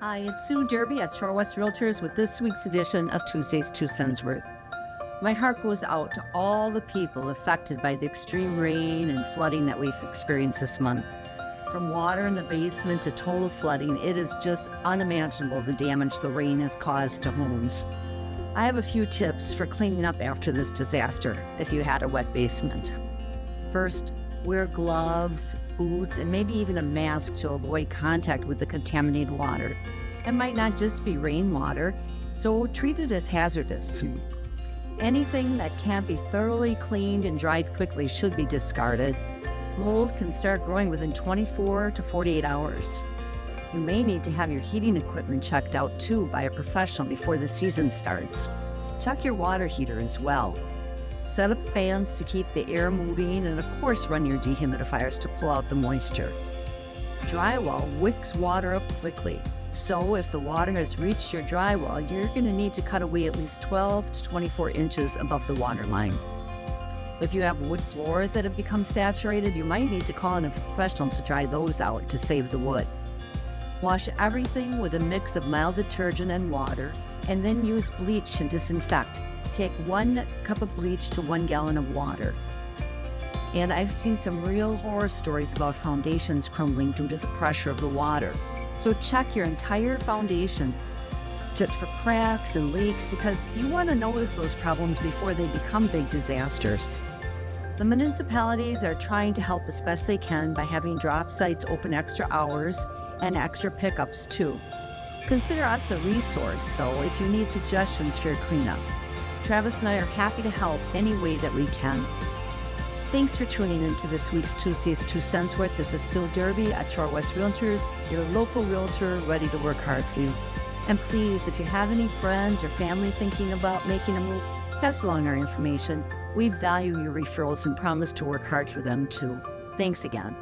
Hi, it's Sue Derby at Shore West Realtors with this week's edition of Tuesday's 2 Cents Worth. My heart goes out to all the people affected by the extreme rain and flooding that we've experienced this month. From water in the basement to total flooding, it is just unimaginable the damage the rain has caused to homes. I have a few tips for cleaning up after this disaster if you had a wet basement. First, wear gloves, boots, and maybe even a mask to avoid contact with the contaminated water. It might not just be rainwater, so treat it as hazardous. Anything that can't be thoroughly cleaned and dried quickly should be discarded. Mold can start growing within 24 to 48 hours. You may need to have your heating equipment checked out too by a professional before the season starts. Check your water heater as well. Set up fans to keep the air moving, and of course run your dehumidifiers to pull out the moisture. Drywall wicks water up quickly, so if the water has reached your drywall, you're going to need to cut away at least 12 to 24 inches above the water line. If you have wood floors that have become saturated, you might need to call in a professional to dry those out to save the wood. Wash everything with a mix of mild detergent and water, and then use bleach to disinfect. Take 1 cup of bleach to 1 gallon of water. And I've seen some real horror stories about foundations crumbling due to the pressure of the water. So check your entire foundation for cracks and leaks, because you want to notice those problems before they become big disasters. The municipalities are trying to help as best they can by having drop sites open extra hours and extra pickups too. Consider us a resource though if you need suggestions for your cleanup. Travis and I are happy to help any way that we can. Thanks for tuning in to this week's Tuesday's 2 Cents Worth. This is Sue Derby at Shore West Realtors, your local realtor ready to work hard for you. And please, if you have any friends or family thinking about making a move, pass along our information. We value your referrals and promise to work hard for them too. Thanks again.